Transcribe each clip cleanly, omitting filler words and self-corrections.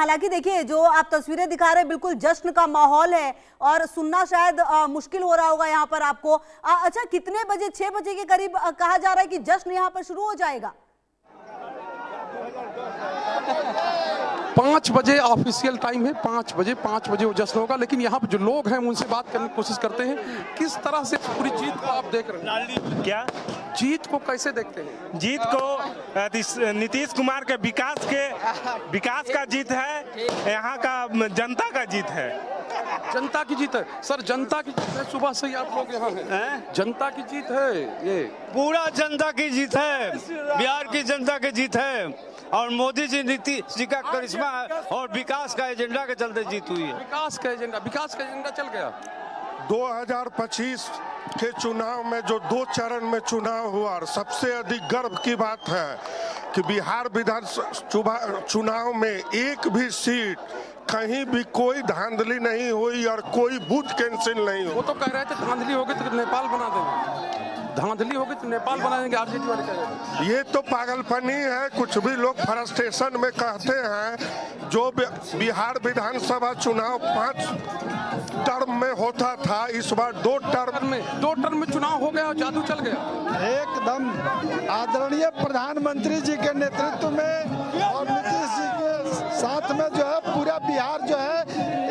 हालांकि देखिए जो आप तस्वीरें दिखा रहे हैं बिल्कुल जश्न का माहौल है और सुनना शायद मुश्किल हो रहा होगा यहाँ पर आपको। अच्छा, कितने बजे, 6 बजे के करीब कहा जा रहा है कि जश्न यहाँ पर शुरू हो जाएगा? 5 बजे ऑफिशियल टाइम है, 5 बजे वो जश्न होगा। लेकिन यहाँ पर जो लोग हैं उनसे बात करने की कोशिश करते हैं। किस तरह से पूरी जीत को आप देख रहे हैं? क्या जीत को कैसे देखते हैं? जीत को नीतीश कुमार के विकास का जीत है, यहाँ का जनता का जीत है। जनता की जीत है सर, जनता की जीत है। सुबह से ही आप लोग यहाँ हैं। जनता की जीत है, ये पूरा जनता की जीत है, बिहार की जनता की जीत है। और मोदी जी, नीतीश जी का करिश्मा और विकास का एजेंडा के चलते जीत हुई है। विकास का एजेंडा चल गया। 2025 के चुनाव में जो 2 चरण में चुनाव हुआ, और सबसे अधिक गर्व की बात है कि बिहार विधानसभा चुनाव में एक भी सीट कहीं भी कोई धांधली नहीं हुई और कोई बूथ कैंसिल नहीं हुई। वो तो कह रहे थे धांधली होगी तो नेपाल बना देंगे, धांधली होगी तो नेपाल बना देंगे, आरजेडी वाले कह रहे थे। ये तो पागलपनी है। कुछ भी लोग फ्रस्ट्रेशन में कहते हैं। जो बिहार विधानसभा चुनाव 5 टर्म में होता था, इस बार 2 टर्म में चुनाव हो गया, जादू चल गया। एकदम आदरणीय प्रधानमंत्री जी के नेतृत्व में और नीतीश जी के साथ में जो है पूरा बिहार जो है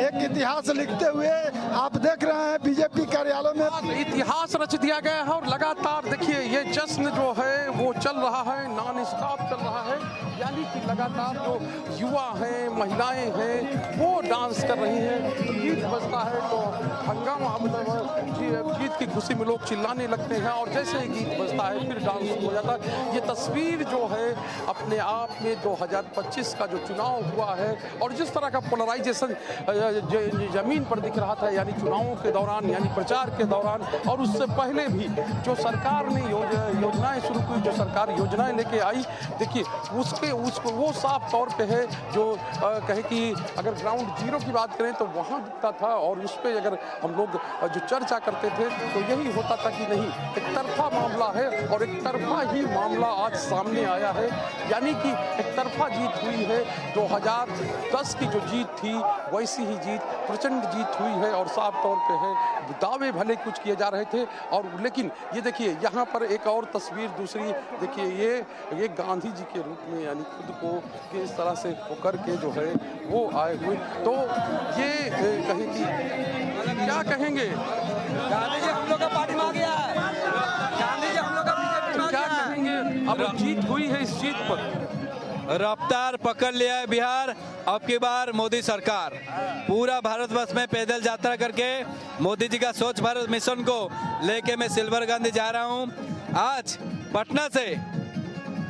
एक इतिहास लिखते हुए आप देख रहे हैं बीजेपी कार्यालय में इतिहास रच दिया गया है। और लगातार देखिए ये जश्न जो है वो चल रहा है, नॉन स्टॉप चल रहा है। यानी कि लगातार जो युवा हैं, महिलाएं हैं, वो डांस कर रही हैं। तो गीत बजता है तो हंगामा, मतलब गीत की खुशी में लोग चिल्लाने लगते हैं और जैसे ही गीत बजता है फिर डांस हो जाता है। ये तस्वीर जो है अपने आप में 2025 का जो चुनाव हुआ है और जिस तरह का पोलराइजेशन जमीन पर दिख रहा था, यानी चुनावों के दौरान, यानी प्रचार के दौरान और उससे पहले भी जो सरकार ने योजनाएं शुरू की, जो सरकार योजनाएं लेके आई, देखिए उसको वो साफ तौर पे है जो कहे कि अगर ग्राउंड जीरो की बात करें तो वहाँ दिखता था। और उस पर अगर हम लोग जो चर्चा करते थे तो यही होता था कि नहीं, एक तरफा मामला है और एक तरफा ही मामला आज सामने आया है। यानी कि एक तरफा जीत हुई है। 2010 की जो जीत थी वैसी ही जीत, प्रचंड जीत हुई है और साफ तौर पे है। दावे भले कुछ किए जा रहे थे और लेकिन ये देखिए यहाँ पर एक और तस्वीर दूसरी देखिए, ये गांधी जी के रूप में, यानी खुद को किस तरह से होकर के जो है वो आए हुए। तो ये कहे कि क्या कहेंगे, गांधी जी हम लोग का पार्टी में आ गया है, गांधी जी हम लोग का बीजेपी में आ क्या गया है। कहेंगे? अब जीत हुई है, इस जीत पर रफ्तार पकड़ लिया है बिहार। अब की बार मोदी सरकार पूरा भारतवर्ष में पैदल यात्रा करके मोदी जी का स्वच्छ भारत मिशन को लेके मैं सिल्वरगंज जा रहा हूं। आज पटना से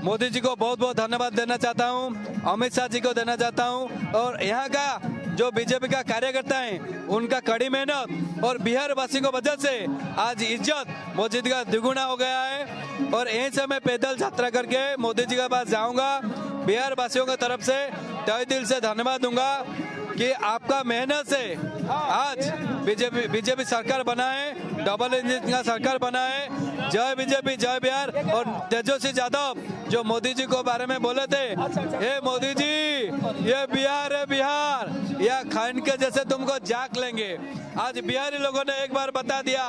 मोदी जी को बहुत बहुत धन्यवाद देना चाहता हूं, अमित शाह जी को देना चाहता हूं और यहाँ का जो बीजेपी का कार्यकर्ता हैं उनका कड़ी मेहनत और बिहार वासियों को वजह से आज इज्जत मोदी जी का दुगुना हो गया है। और यहीं से मैं पैदल यात्रा करके मोदी जी के पास जाऊंगा। बिहार वासियों की तरफ से तहे दिल से धन्यवाद दूंगा कि आपका मेहनत से आज बीजेपी सरकार बना है, डबल इंजन का सरकार बना है। जय बीजेपी, जय बिहार। और तेजस्वी यादव जो मोदी जी को बारे में बोले थे, हे मोदी जी ये बिहार है, बिहार या खान के जैसे तुमको जाक लेंगे। आज बिहारी लोगों ने एक बार बता दिया,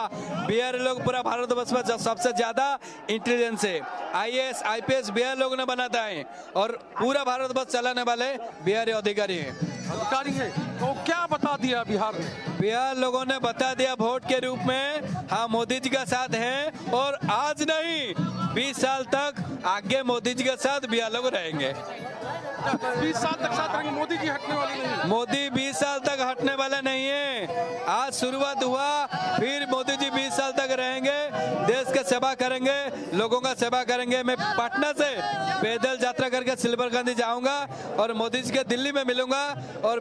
बिहारी लोग पूरा भारतवर्ष में सबसे ज्यादा इंटेलिजेंस है। IAS IPS बिहार लोगों ने बनाता है और पूरा भारतवर्ष चलाने वाले बिहारी अधिकारी हैं। तो क्या बता दिया बिहार में? बिहार लोगों ने बता दिया वोट के रूप में, हाँ मोदी जी का साथ हैं और आज नहीं 20 साल तक आगे मोदी जी के साथ बिहार लोग रहेंगे। 20 साल तक साथ रहेंगे, मोदी जी हटने वाले नहीं। मोदी 20 साल तक हटने वाले नहीं है। आज शुरुआत हुआ, फिर मोदी जी 20 साल तक रहेंगे, देश की सेवा करेंगे, लोगों का सेवा करेंगे। मैं पटना से पैदल यात्रा करके सिल्वरगंज जाऊंगा और मोदी जी के दिल्ली में मिलूंगा और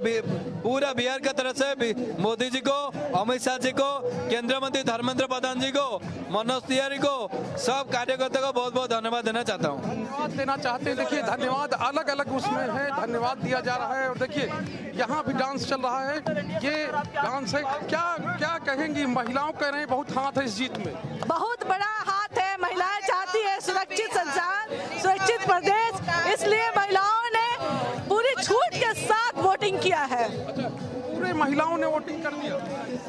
पूरा बिहार की तरफ से मोदी जी को, अमित शाह जी को, केंद्रीय मंत्री धर्मेंद्र प्रधान जी को, मनोज तिवारी को, सब कार्यकर्ता को बहुत बहुत धन्यवाद देना चाहता हूँ। धन्यवाद देना चाहते हैं। देखिए धन्यवाद अलग अलग उसमें है, धन्यवाद दिया जा रहा है। और देखिए यहाँ भी डांस चल रहा है, ये डांस है। क्या कहेंगी? महिलाओं कह रहे हैं बहुत हाथ है इस जीत में। बहुत बड़ा हाथ है, महिलाएं चाहती है सुरक्षित संसार, सुरक्षित प्रदेश, इसलिए महिलाओं ने पूरी छूट के साथ वोटिंग वोटिंग किया है। पूरे महिलाओं ने वोटिंग कर दिया।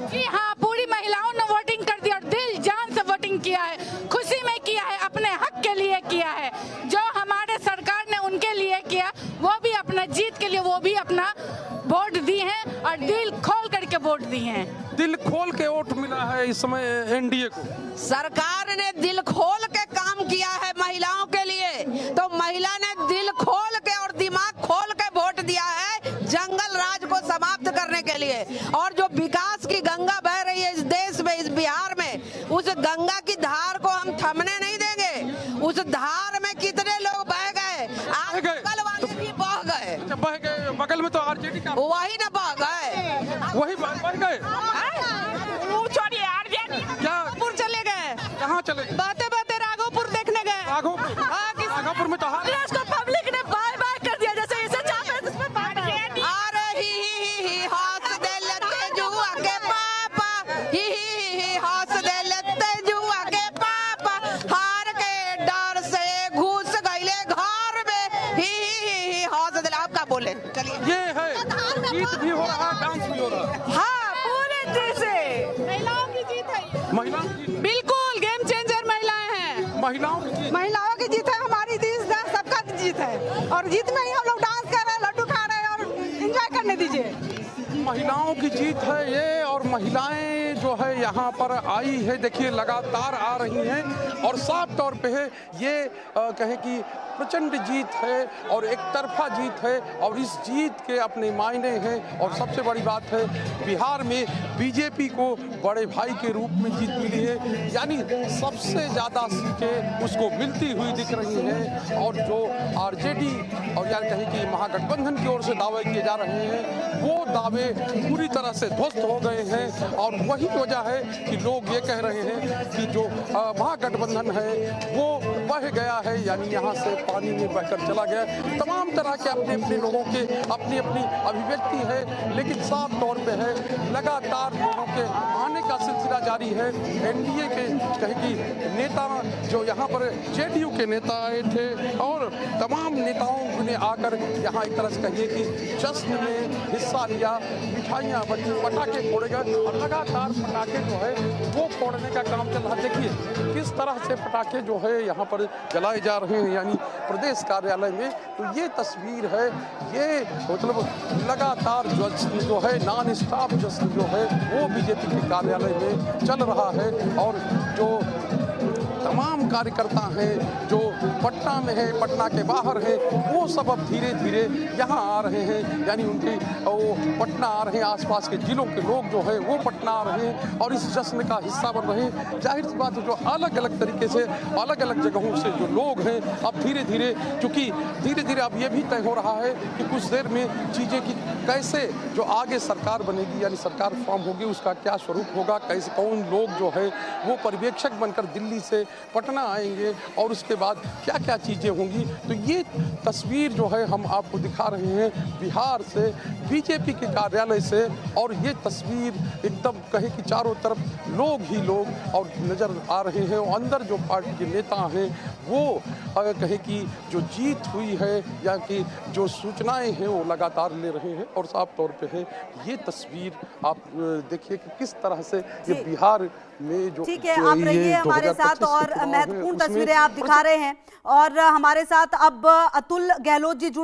जी हाँ, पूरी महिलाओं ने वोटिंग कर दी और दिल जान से वोटिंग किया है, खुशी में किया है, अपने हक के लिए किया है। जो हमारे सरकार ने उनके लिए किया, वो भी अपना जीत के लिए वो भी अपना वोट दी हैं और दिल खोल करके वोट दी हैं। दिल खोल के वोट मिला है इस समय एनडीए को। सरकार ने दिल खोल के काम किया है महिलाओं के लिए, तो महिला ने दिल खोल के और दिमाग खोल के वोट दिया है जंगल राज को समाप्त करने के लिए। और जो विकास की गंगा बह रही है इस देश में, इस बिहार में, उस गंगा की धार को हम थमने नहीं देंगे। उस धार में कितने लोग बह गए, आज बगल वाले भी बह गए। बह गए, बगल में तो आरजेडी का वही न बह गए, वही बह गए। छोड़िए आरजेडी क्या चले गए, कहाँ चले गए? बातें बातें राघोपुर देखने गए। राघोपुर में तो हार उसको पब्लिक ने बाय बाय कर दिया, जैसे इसे चाहते हैं जिसमें बात है। आ रही हंस दे लेते जुआ के पापा, ही हंस दे लेते जुआ के पापा, हार के डर से घुस गईले घर में, ही हंस दे। आप क्या बोले? चलिए, ये है, गीत भी हो रहा, डांस भी हो रहा। हाँ, पूरे दिल से महिलाओं की जीत है, महिलाओं की बिल्कुल गेम चेंजर महिलाएं हैं। महिलाओं की महिलाओं की जीत है, हमारी जीत है, सबका जीत है। और जीत में ही हम लोग डांस कर रहे हैं, लड्डू खा रहे हैं और एंजॉय करने दीजिए। महिलाओं की जीत है ये। और महिलाएं जो है यहाँ पर आई है, देखिए लगातार आ रही हैं और साफ तौर पे है ये कहें कि प्रचंड जीत है और एक तरफा जीत है और इस जीत के अपने मायने हैं। और सबसे बड़ी बात है, बिहार में बीजेपी को बड़े भाई के रूप में जीत मिली है, यानी सबसे ज़्यादा सीटें उसको मिलती हुई दिख रही हैं। और जो आरजेडी और यार कहें कि महागठबंधन की ओर से दावे किए जा रहे हैं, वो दावे पूरी तरह से ध्वस्त हो गए हैं। और वही वजह है कि लोग ये कह रहे हैं कि जो महागठबंधन है वो बह गया है, यानी यहाँ से पानी में बहकर चला गया। तमाम तरह के अपने अपने लोगों के अपनी अपनी अभिव्यक्ति है, लेकिन साफ तौर पे है लगातार लोगों के आने का सिलसिला जारी है। एनडीए के कहे कि नेता जो यहाँ पर जेडीयू के नेता आए थे और तमाम नेताओं ने आकर यहाँ एक तरह से कहिए कि जश्न में हिस्सा लिया, मिठाइयाँ बनी, पटाखे फोड़े गए और लगातार पटाखे जो है वो फोड़ने का काम चल रहा। देखिए किस तरह से पटाखे जो है यहाँ पर जलाए जा रहे हैं, यानी प्रदेश कार्यालय में। तो ये तस्वीर है, ये मतलब लगातार जश्न जो है, नॉन स्टॉप जश्न जो है वो बीजेपी के कार्यालय में चल रहा है। और जो तमाम कार्यकर्ता हैं जो पटना में है, पटना के बाहर है, वो सब अब धीरे धीरे यहाँ आ रहे हैं, यानी उनके वो पटना आ रहे हैं। आसपास के जिलों के लोग जो है वो पटना आ रहे हैं और इस जश्न का हिस्सा बन रहे हैं। जाहिर सी बात है, जो अलग अलग तरीके से अलग अलग जगहों से जो लोग हैं, अब धीरे धीरे चूँकि धीरे धीरे अब ये भी तय हो रहा है कि कुछ देर में चीज़ें की कैसे जो आगे सरकार बनेगी, यानी सरकार फॉर्म होगी, उसका क्या स्वरूप होगा, कैसे कौन लोग जो है वो पर्यवेक्षक बनकर दिल्ली से पटना आएंगे और उसके बाद क्या क्या चीज़ें होंगी। तो ये तस्वीर जो है हम आपको दिखा रहे हैं बिहार से, बीजेपी के कार्यालय से। और ये तस्वीर एकदम कहे कि चारों तरफ लोग ही लोग और नज़र आ रहे हैं। और अंदर जो पार्टी के नेता हैं वो कहे कि जो जीत हुई है या कि जो सूचनाएं हैं वो लगातार ले रहे हैं। और साफ तौर पे है ये तस्वीर आप देखिए कि किस तरह से ये बिहार में जो ठीक है, आप रहिए हमारे साथ और महत्वपूर्ण तस्वीरें आप दिखा रहे हैं। और हमारे साथ अब अतुल गहलोत जी जुड़